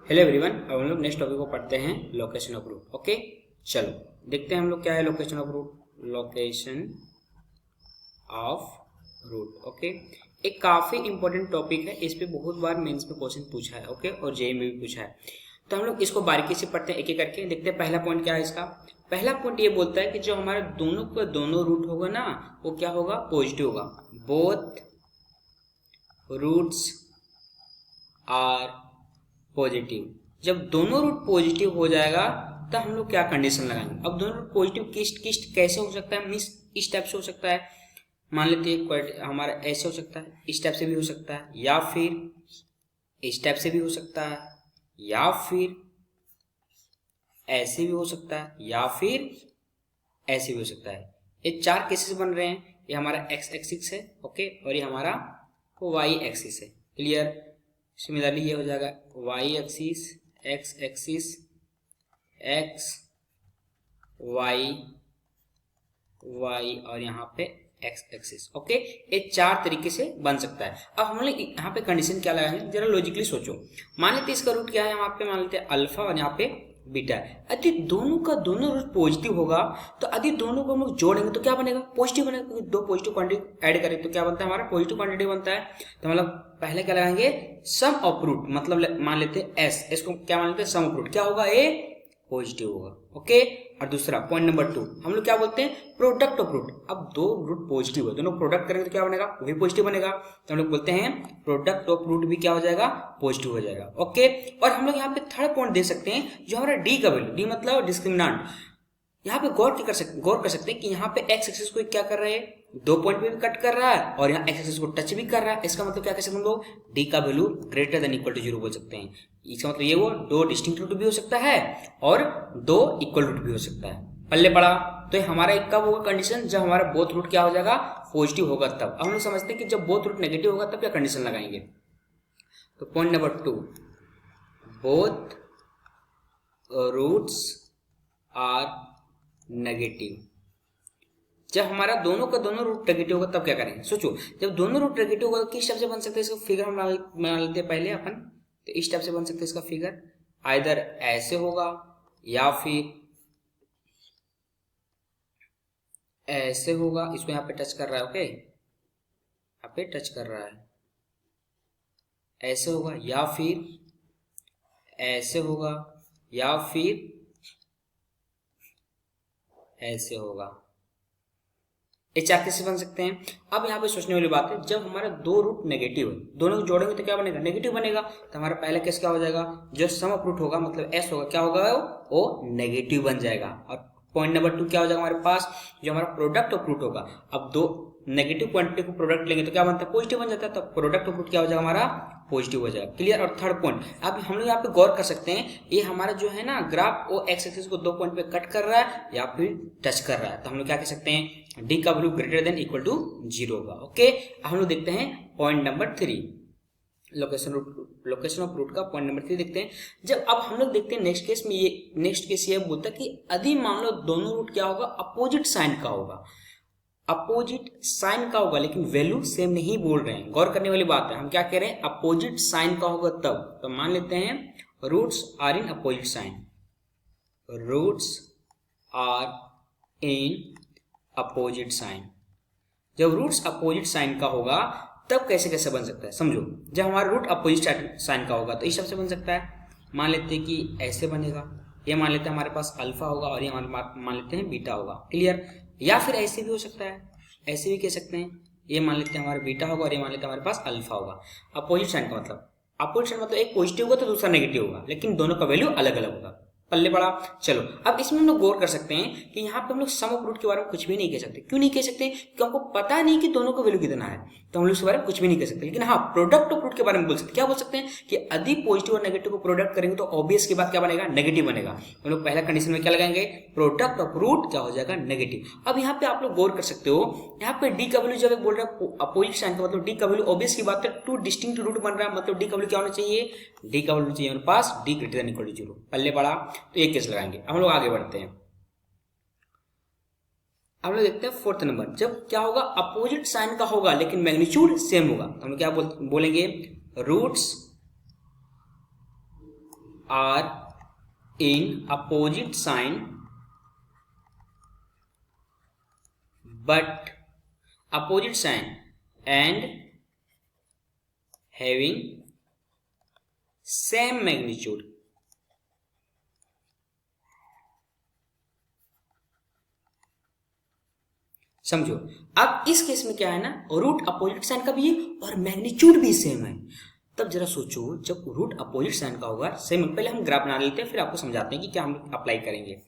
Hello everyone, अब हम लोग नेक्स्ट टॉपिक को पढ़ते हैं, लोकेशन ऑफ रूट। ओके, चलो देखते हैं हम लोग क्या है location of root. Location of root, okay, एक काफी इंपॉर्टेंट टॉपिक है। इस पे बहुत बार मेंस में क्वेश्चन पूछा है, ओके, और जेईई में भी पूछा है। तो हम लोग इसको बारीकी से पढ़ते हैं, एक एक करके देखते हैं। पहला पॉइंट क्या है इसका? पहला पॉइंट ये बोलता है कि जो हमारे दोनों का दोनों रूट होगा ना, वो क्या होगा? पॉजिटिव होगा। Both roots are positive. जब दोनों रूट पॉजिटिव हो जाएगा तब हम लोग क्या कंडीशन लगाएंगे? अब दोनों रूट पॉजिटिव किस कैसे हो सकता है? मीन्स इस टाइप से हो सकता है, मान लेते हैं हमारा ऐसे हो सकता है, इस टाइप से भी हो सकता है, या फिर इस टाइप से भी हो सकता है, या फिर ऐसे भी हो सकता है, या फिर ऐसे भी हो सकता है। ये चार केसेस बन रहे हैं। ये हमारा एक्स एक्सिस है, ओके, और ये हमारा वाई एक्सिस है। क्लियर? सिमिलरली ये हो जाएगा y axis, x axis, x y y, और यहाँ पे एक्स एक्सिस। ओके, ये चार तरीके से बन सकता है। अब हम लोग यहाँ पे कंडीशन क्या लगाएंगे, जरा लॉजिकली सोचो। मान लेते इसका रूट क्या है, यहाँ पे मान लेते हैं अल्फा और यहाँ पे बीटा है। यदि दोनों का दोनों रूट पॉजिटिव होगा तो यदि दोनों को हम लोग जोड़ेंगे तो क्या बनेगा? पॉजिटिव बनेगा, क्योंकि दो पॉजिटिव क्वांटिटी ऐड करें तो क्या बनता है? हमारा पॉजिटिव क्वांटिटी बनता है। तो मतलब पहले क्या लगाएंगे? सम ऑफ रूट, मतलब मान लेते हैं एस, इसको क्या मान लेते हैं? सम ऑफ रूट। क्या होगा? ए पॉजिटिव होगा। ओके, और दूसरा पॉइंट नंबर 2 हम लोग क्या बोलते हैं? Product of root. अब दो रूट पॉजिटिव है, दोनों प्रोडक्ट करेंगे तो क्या बनेगा? वो भी पॉजिटिव बनेगा। तो हम लोग बोलते हैं प्रोडक्ट ऑफ रूट भी क्या हो जाएगा? पॉजिटिव हो जाएगा। ओके, और हम लोग यहाँ पे थर्ड पॉइंट दे सकते हैं, जो हमारा डी का वैल्यू, डी मतलब डिस्क्रिमिनेंट। यहाँ पे गौर कर सकते हैं कि यहाँ पे एक्स एक्सिस को क्या कर रहे हैं? दो पॉइंट पे भी कट कर रहा है और यहाँ एक्स एक्सिस को टच भी कर रहा है। इसका मतलब क्या कह सकते हैं हम लोग? डी का value greater than equal to 0 बोल सकते हैं। इसका मतलब ये वो दो डिस्टिंक्ट रूट भी हो सकता है और दो इक्वल रूट भी हो सकता है। पल्ले पड़ा? तो हमारा एक कब होगा कंडीशन? जब हमारा बोथ रूट क्या हो जाएगा? पॉजिटिव होगा तब। अब हम लोग समझते हैं कि जब बोथ रूट नेगेटिव होगा तब क्या कंडीशन लगाएंगे। तो point number 2, both roots are negative. जब हमारा दोनों का दोनों रूट नेगेटिव होगा तब क्या करेंगे? सोचो, जब दोनों रूट नेगेटिव होगा तो किस टाइप से बन सकते हैं इसका फिगर? हम बना लेते हैं पहले अपन। तो इस टाइप से बन सकते हैं इसका फिगर, आइदर ऐसे होगा या फिर ऐसे होगा। इसको यहाँ पे टच कर रहा है, ओके, यहाँ पे टच कर रहा है, ऐसे होगा, या फिर ऐसे होगा, या फिर ऐसे होगा। ये चार कैसे बन सकते हैं? अब यहाँ पे सोचने वाली बात है, जब हमारा दो रूट नेगेटिव है, दोनों को जोड़ेंगे तो क्या बनेगा? नेगेटिव बनेगा। तो हमारा पहला केस क्या हो जाएगा? जो सम ऑफ रूट होगा मतलब एस होगा, क्या होगा? वो नेगेटिव बन जाएगा। और पॉइंट नंबर 2 क्या हो जाएगा हमारे पास? जो हमारा प्रोडक्ट ऑफ रूट होगा, अब दो नेगेटिव क्वांटिटी को प्रोडक्ट लेंगे तो क्या बनता है? पॉजिटिव बन जाता है। तो प्रोडक्ट ऑफ रूट क्या हो जाएगा? हमारा पॉजिटिव हो जाएगा। क्लियर? और थर्ड पॉइंट, अब हम लोग यहाँ पे गौर कर सकते हैं, ये हमारा जो है ना ग्राफ, वो एक्स एक्सिस को दो पॉइंट पे कट कर रहा है या फिर टच कर रहा है। तो हम लोग क्या कह सकते हैं? डी का value greater than equal to 0 होगा। ओके, हम लोग देखते हैं point number 3, location of root का पॉइंट नंबर 3 देखते हैं। जब अब हम लोग देखते हैं नेक्स्ट केस में, ये नेक्स्ट केस ये बोलता है कि यदि मान लो दोनों रूट क्या होगा? अपोजिट साइन का होगा। अपोजिट साइन का होगा, लेकिन वैल्यू सेम नहीं बोल रहे हैं। गौर करने वाली बात है, हम क्या कह रहे हैं? अपोजिट साइन का होगा तब। तो मान लेते हैं roots are in opposite sign, roots are in opposite sign. जब रूट्स अपोजिट साइन का होगा तब कैसे कैसे बन सकता है समझो। जब हमारा रूट अपोजिट साइन का होगा तो इस सबसे बन सकता है। मान लेते हैं कि ऐसे बनेगा, ये मान लेते हैं हमारे पास अल्फा होगा और ये मान लेते हैं बीटा होगा। क्लियर? या फिर ऐसे भी हो सकता है, ऐसे भी कह सकते हैं, ये मान लेते हैं हमारा बीटा होगा और ये मान लेते हैं हमारे पास अल्फा होगा। अपोजिट साइन का मतलब, अपोजिट साइन मतलब एक पॉजिटिव होगा तो दूसरा नेगेटिव होगा, लेकिन दोनों का वैल्यू अलग अलग होगा। पल्ले पड़ा? चलो, अब इसमें हम लोग गौर कर सकते हैं कि यहाँ पे हम लोग सम ऑफ रूट के बारे में कुछ भी नहीं कह सकते। क्यों नहीं कह सकते? क्योंकि हमको पता नहीं कि दोनों का वैल्यू कितना है, तो हम लोग इसके बारे में कुछ भी नहीं कह सकते। लेकिन हाँ, प्रोडक्ट ऑफ रूट के बारे में बोल सकते। क्या बोल सकते हैं? कि यदि पॉजिटिव और नेगेटिव को प्रोडक्ट करेंगे तो ऑब्वियस की बात क्या बनेगा? नेगेटिव बनेगा। हम लोग पहला कंडीशन में क्या लगाएंगे? प्रोडक्ट ऑफ रूट क्या हो जाएगा? नेगेटिव। अब यहाँ पे आप लोग गौर कर सकते हो, यहाँ पे डी का वैल्यू जब बोल रहा है अपोजिट साइन का मतलब डी का वैल्यू, ऑब्वियस की बात है, टू डिस्टिंक्ट रूट बन रहा है, मतलब डी का वैल्यू क्या होना चाहिए? डी का वैल्यू चाहिए हमारे पास d greater than equal to 0। पल्ले पड़ा? तो एक केस लगाएंगे। हम लोग आगे बढ़ते हैं। अब लोग देखते हैं फोर्थ नंबर, जब क्या होगा? अपोजिट साइन का होगा लेकिन मैग्नीट्यूड सेम होगा। तो हम लोग क्या बोलेंगे? Roots are in opposite sign but opposite sign and having same magnitude. समझो, अब इस केस में क्या है ना, रूट अपोजिट साइन का भी है और मैग्नीट्यूड भी सेम है। तब जरा सोचो, जब रूट अपोजिट साइन का होगा सेम, पहले हम ग्राफ बना लेते हैं फिर आपको समझाते हैं कि क्या हम अप्लाई करेंगे।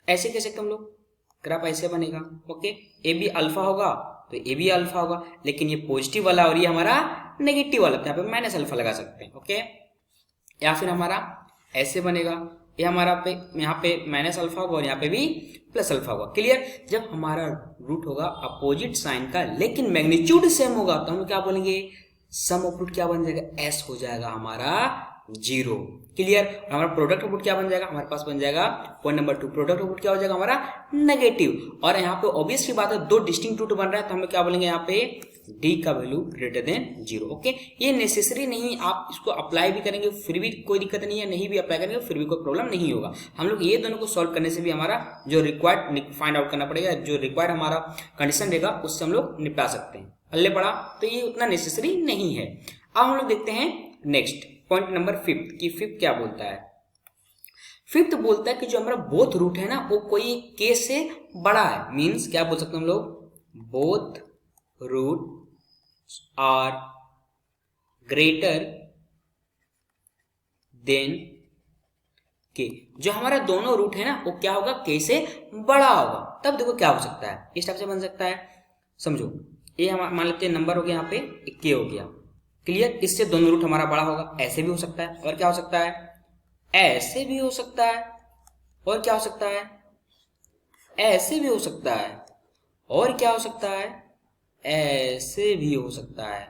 ऐसे कैसे हम लोग, ग्राफ ऐसे बनेगा, ओके, ए बी अल्फा होगा तो ए बी अल्फा होगा, लेकिन ये पॉजिटिव वाला और ये हमारा नेगेटिव वाला, तो यहाँ पे माइनस अल्फा लगा सकते हैं, ओके। या फिर हमारा ऐसे बनेगा, ये हमारा पे यहाँ पे माइनस अल्फा होगा और यहाँ पे भी प्लस अल्फा होगा। क्लियर? जब हमारा रूट होगा अपोजिट साइन का लेकिन मैग्नीट्यूड सेम होगा तो हम क्या बोलेंगे, सम ऑफ रूट क्या बन जाएगा, एस हो जाएगा हमारा 0। क्लियर? हमारा प्रोडक्ट ऑफ रूट क्या बन जाएगा, हमारे पास बन जाएगा point number 2, product of root क्या हो जाएगा हमारा नेगेटिव। और यहाँ पे ऑब्वियसली बात है, दो डिस्टिंक्ट रूट बन रहा है तो हम क्या बोलेंगे यहाँ पे डी का वैल्यू ग्रेटर देन 0। ओके, ये नेसेसरी नहीं, आप इसको अप्लाई भी करेंगे फिर भी कोई दिक्कत नहीं है, नहीं भी अप्लाई करेंगे फिर भी कोई प्रॉब्लम नहीं होगा। हम लोग ये दोनों को सॉल्व करने से भी हमारा जो रिक्वायर्ड फाइंड आउट करना पड़ेगा, जो रिक्वायर्ड हमारा कंडीशन रहेगा उससे हम लोग निपटा सकते हैं। पल्ले पड़ा तो ये उतना नेसेसरी नहीं है। अब हम लोग देखते हैं नेक्स्ट पॉइंट नंबर 5 कि 5 क्या बोलता है। 5 बोलता है कि जो हमारा बोथ रूट है ना वो कोई के से बड़ा है। मीन्स क्या बोल सकते हैं हम लोग, both root are greater than k. जो हमारा दोनों रूट है ना वो क्या होगा, के से बड़ा होगा। तब देखो क्या हो सकता है, इस टाइप से बन सकता है। समझो, ये हम मान लेते हैं नंबर हो गया, यहाँ पे के हो गया। क्लियर? इससे दोनों रूट हमारा बड़ा होगा। ऐसे भी हो सकता है, और क्या हो सकता है, ऐसे भी हो सकता है, और क्या हो सकता है, ऐसे भी हो सकता है, और क्या हो सकता है, ऐसे भी हो सकता है।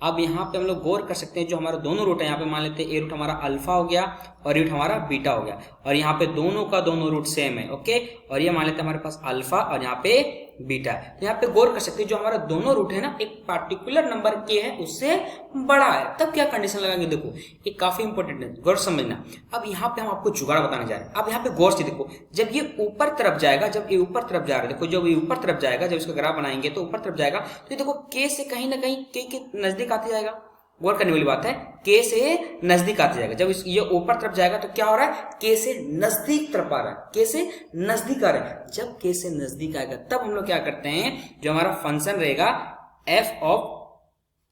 अब यहाँ पे हम लोग गौर कर सकते हैं, जो हमारे दोनों रूट है, यहाँ पे मान लेते हैं ए रूट हमारा अल्फा हो गया और रूट हमारा बीटा हो गया, और यहाँ पे दोनों का दोनों रूट सेम है, ओके। और ये मान लेते हैं हमारे पास अल्फा और यहाँ पे बीटा है। तो यहाँ पे गौर कर सकते हैं, जो हमारा दोनों रूट है ना एक पार्टिकुलर नंबर के है उससे बड़ा है। तब क्या कंडीशन लगाएंगे, देखो ये काफी इंपॉर्टेंट है, गौर समझना। अब यहाँ पे हम आपको जुगाड़ बताने जा रहे हैं। अब यहाँ पे गौर से देखो, जब ये ऊपर तरफ जाएगा, जब ये ऊपर तरफ जा रहा है, देखो जब ये ऊपर तरफ जाएगा, जब इसका ग्राफ बनाएंगे तो ऊपर तरफ जाएगा तो ये देखो के से कहीं ना कहीं के नजदीक आते जाएगा। गौर करने वाली बात है, के से नजदीक आते जाएगा। जब ये ऊपर तरफ जाएगा तो क्या हो रहा है, के से नजदीक तरफ आ रहा है, के से नजदीक आ रहा है। जब के से नजदीक आएगा तब हम लोग क्या करते हैं, जो हमारा फंक्शन रहेगा एफ ऑफ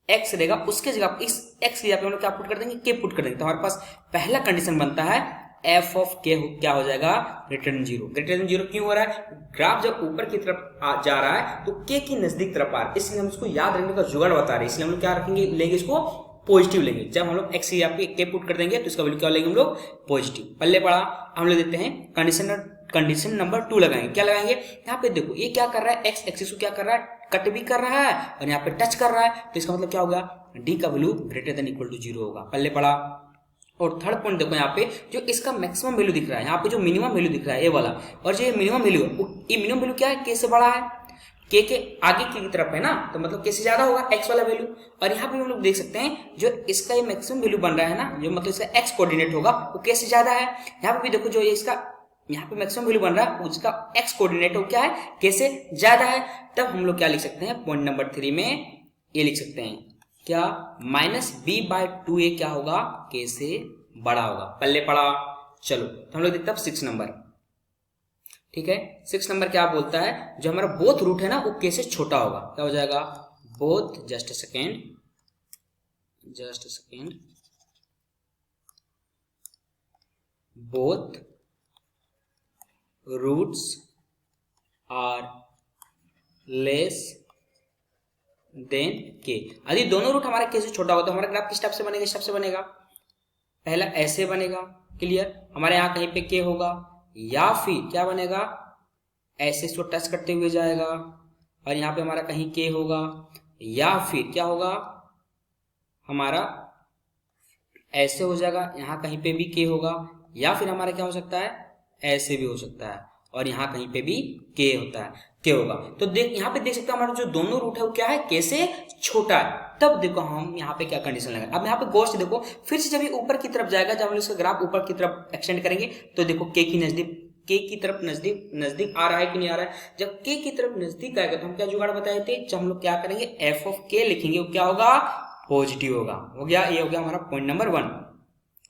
एक्स रहेगा, उसके जगह इस एक्स की जगह पे हम लोग क्या पुट कर देंगे, के पुट कर देंगे। तो हमारे पास पहला कंडीशन बनता है एफ ऑफ के क्या हो जाएगा, ग्रेटर देन 0। ग्रेटर देन 0 क्यों हो रहा है, ग्राफ जब ऊपर की तरफ जा रहा है तो के की नजदीक तरफ आ रहा है, इसलिए हम इसको याद रखने का जुगाड़ बता रहे हैं। इसलिए हम लोग क्या रखेंगे, लेंगे इसको पॉजिटिव लेंगे। जब हम लोग एक्स यहाँ पे के पुट कर देंगे तो इसका वैल्यू क्या लेंगे हम लोग, पॉजिटिव। पल्ले पड़ा, हम लोग देते हैं कंडीशन नंबर 2 लगाएंगे। क्या लगाएंगे, यहाँ पे देखो ये क्या कर रहा है, एक्स एक्सिस को क्या कर रहा है, कट भी कर रहा है और यहाँ पे टच कर रहा है, तो इसका मतलब क्या होगा, डी का value greater than equal to 0 होगा। पल्ले पड़ा। और थर्ड पॉइंट देखो, यहाँ पे जो इसका मैक्सिमम वैल्यू दिख रहा है, यहाँ पे जो मिनिमम वैल्यू दिख रहा है ये वाला, और जो ये मिनिमम वैल्यू है, ये मिनिमम वैल्यू क्या है, के से बड़ा है, के आगे की तरफ है ना, तो मतलब के से ज्यादा होगा एक्स वाला वैल्यू। और यहाँ पे हम लोग देख सकते हैं जो इसका ये मैक्सिमम वैल्यू बन रहा है ना, जो मतलब इसका एक्स कोऑर्डिनेट होगा वो के से ज्यादा है। यहाँ पे भी देखो जो ये इसका यहाँ पे मैक्सिमम वैल्यू बन रहा है उसका एक्स कोऑर्डिनेट हो क्या है, के से ज्यादा है। तब हम लोग क्या लिख सकते हैं, पॉइंट नंबर 3 में ये लिख सकते हैं क्या, -b/2a क्या होगा, के से बड़ा होगा। पल्ले पड़ा। चलो तो हम लोग देखते हैं 6 नंबर। ठीक है, 6 नंबर क्या बोलता है, जो हमारा बोथ रूट है ना वो के से छोटा होगा। क्या हो जाएगा, both, just a second, both roots are less than k. यदि दोनों रूट हमारे के से छोटा होगा तो हमारा ग्राफ किस टाइप से बनेगा, इस टाइप से बनेगा। पहला ऐसे बनेगा, क्लियर, हमारे यहाँ कहीं पे के होगा, या फिर क्या बनेगा, ऐसे इसको टच करते हुए जाएगा और यहाँ पे हमारा कहीं के होगा, या फिर क्या होगा हमारा ऐसे हो जाएगा, यहाँ कहीं पे भी के होगा, या फिर हमारा क्या हो सकता है, ऐसे भी हो सकता है और यहाँ कहीं पे भी के होता है, के होगा। तो देख यहाँ पे देख सकते हैं हमारा जो दोनों रूट है वो क्या है, के से छोटा है। तब देखो हम यहाँ पे क्या कंडीशन लगाए। अब यहाँ पे गौर से देखो, फिर से जब ये ऊपर की तरफ जाएगा, जब हम इसका ग्राफ ऊपर की तरफ एक्सटेंड करेंगे तो देखो के की नजदीक, के की तरफ नजदीक आ रहा है कि नहीं आ रहा है। जब के की तरफ नजदीक आएगा तो हम क्या जुगाड़ बताए थे, जब हम लोग क्या करेंगे एफ ऑफ के लिखेंगे, वो क्या होगा, पॉजिटिव होगा। हो गया, ये हो गया हमारा पॉइंट नंबर 1।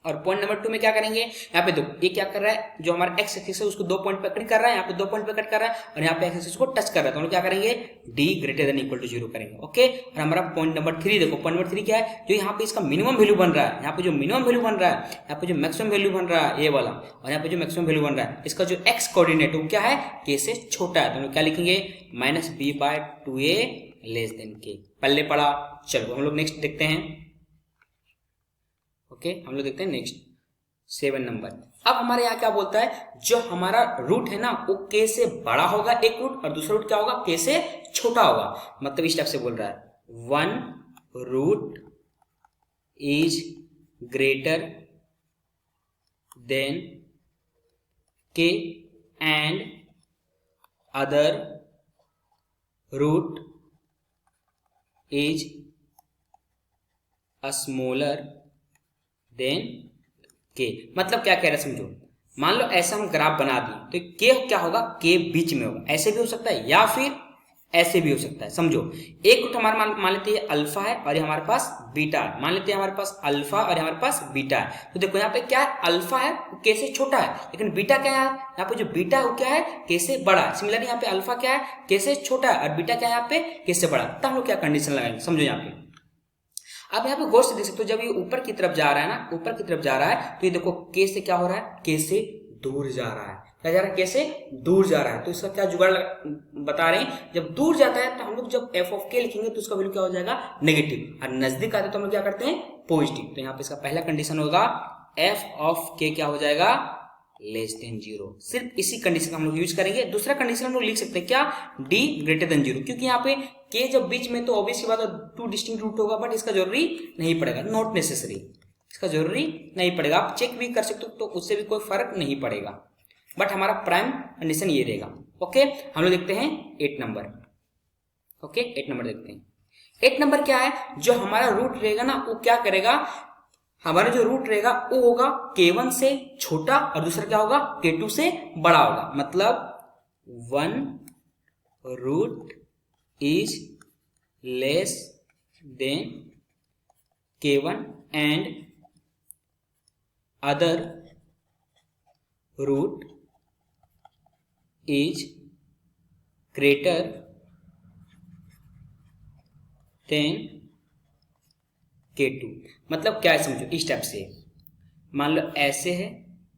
और पॉइंट नंबर 2 में क्या करेंगे, यहाँ पे देखो ये क्या कर रहा है, जो हमारा एक्स एक्सिस है उसको 2 पॉइंट पे कट कर रहा है, यहाँ पे 2 पॉइंट पे कट कर रहा है और यहाँ पे एक्स एक्सिस को टच कर रहा है, तो हम लोग क्या करेंगे d greater than equal to 0 करेंगे। ओके, और हमारा पॉइंट नंबर 3 देखो, पॉइंट नंबर 3 क्या है, जो यहाँ पे इसका मिनिमम वैल्यू बन रहा है, यहाँ पे जो मिनिमम वैल्यू बन रहा है, यहाँ पे जो मैक्सिमम वैल्यू बन रहा है ये वाला, और यहाँ पे जो मैक्सिमम वैल्यू बन रहा है, इसका जो एक्स कोऑर्डिनेट वो क्या है, के से छोटा है, तो हम लोग क्या लिखेंगे -b/2a लेस देन के। पल्ले पड़ा। चलो हम लोग नेक्स्ट देखते हैं। ओके, हम लोग देखते हैं नेक्स्ट 7 नंबर। अब हमारे यहाँ क्या बोलता है, जो हमारा रूट है ना वो के से बड़ा होगा एक रूट, और दूसरा रूट क्या होगा, के से छोटा होगा। मतलब इस टाइप से बोल रहा है 1 root is greater than k and other root is smaller than k. मतलब क्या कह रहे हैं समझो, मान लो ऐसा हम ग्राफ बना दिए तो के क्या होगा, के बीच में होगा, ऐसे भी हो सकता है या फिर ऐसे भी हो सकता है। समझो एक रूट हमारा मान लेते हैं अल्फा है और ये हमारे पास बीटा है, मान लेते हैं हमारे पास अल्फा और हमारे पास बीटा है। तो देखो यहाँ पे क्या है, अल्फा है वो के से छोटा है, लेकिन बीटा क्या है, यहाँ पे जो बीटा है वो क्या है, के से बड़ा है। सिमिलरली यहाँ पे अल्फा क्या है, के से छोटा है, और बीटा क्या है यहाँ पे, के से बड़ा। तब हम लोग क्या कंडीशन लगाएंगे, समझो यहाँ पे। अब यहाँ पे गौर से देख सकते हो, जब ये ऊपर की तरफ जा रहा है ना, ऊपर की तरफ जा रहा है, तो ये देखो के से क्या हो रहा है, के से दूर जा रहा है। क्या जा रहा है, के से दूर जा रहा है। तो इसका क्या जुगाड़ बता रहे हैं, जब दूर जाता है तो हम लोग जब एफ ऑफ के लिखेंगे तो उसका वैल्यू क्या हो जाएगा, नेगेटिव, और नजदीक आते तो हम लोग क्या करते हैं, पॉजिटिव। तो यहाँ पे इसका पहला कंडीशन होगा एफ ऑफ के क्या हो जाएगा, लेस देन 0। सिर्फ इसी कंडीशन का हम लोग यूज करेंगे। दूसरा कंडीशन हम लोग लिख सकते हैं क्या, d ग्रेटर देन 0, क्योंकि यहाँ पे k जब बीच में तो ऑब्वियस बात है 2 डिस्टिंक्ट रूट होगा, बट इसका जरूरी नहीं पड़ेगा, नॉट नेसेसरी, इसका जरूरी नहीं पड़ेगा। आप चेक भी कर सकते हो तो उससे भी कोई फर्क नहीं पड़ेगा, बट हमारा प्राइम कंडीशन ये रहेगा। ओके, हम लोग देखते हैं 8 नंबर। ओके, 8 नंबर देखते हैं। 8 नंबर क्या है, जो हमारा रूट रहेगा ना वो क्या करेगा, हमारा जो रूट रहेगा वो होगा k1 से छोटा और दूसरा क्या होगा, k2 से बड़ा होगा। मतलब 1 root is less than k1 and other root is greater than k2। मतलब क्या है समझो, इस टाइप से मान लो ऐसे है,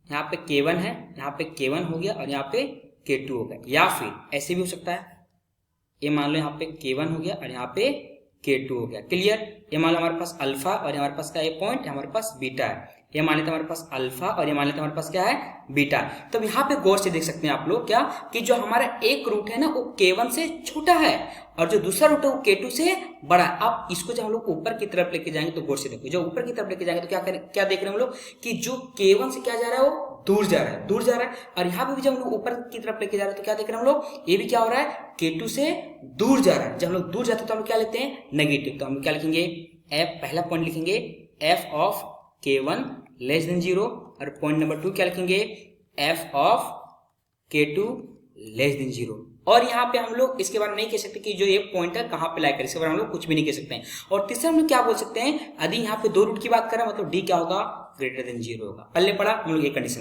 यहाँ पे k1 है, यहाँ पे k1 हो गया और यहाँ पे k2 हो गया, या फिर ऐसे भी हो सकता है, ये मान लो यहाँ पे k1 हो गया और यहाँ पे k2 हो गया। क्लियर। ये मान लो हमारे पास अल्फा और हमारे पास क्या, ये पॉइंट हमारे पास बीटा है, ये मान लेते हमारे पास अल्फा और ये मान लेते हमारे पास क्या है, बीटा। तो यहाँ पे गौर से देख सकते हैं आप लोग क्या, कि जो हमारा एक रूट है ना वो k1 से छोटा है और जो दूसरा रूट है वो k2 से बड़ा है। अब इसको जब हम लोग ऊपर की तरफ लेके जाएंगे तो गौर से देखो, जब ऊपर की तरफ लेके जाएंगे तो क्या देख रहे हैं हम लोग, कि जो k1 से क्या जा रहा है वो दूर जा रहा है, दूर जा रहा है। और यहाँ पे भी जब हम लोग ऊपर की तरफ लेके जा रहे हैं तो क्या देख रहे हैं हम लोग, ये भी क्या हो रहा है, k2 से दूर जा रहा है। जब हम लोग दूर जाते हैं तो हम लोग क्या लेते हैं, नेगेटिव। तो हम क्या लिखेंगे, एफ, पहला पॉइंट लिखेंगे F of k1 less than 0, और पॉइंट नंबर 2 क्या लिखेंगे, F of k2 less than 0। और यहाँ पे हम लोग इसके बारे में नहीं कह सकते कि जो ये पॉइंट है कहाँ पे लाई कर, इसके बारे में हम लोग कुछ भी नहीं कह सकते हैं। और तीसरा हम लोग क्या बोल सकते हैं, यदि यहाँ पे 2 रूट की बात करें मतलब d क्या होगा, ग्रेटर देन 0 होगा। पहले पढ़ा हम लोग ये कंडीशन।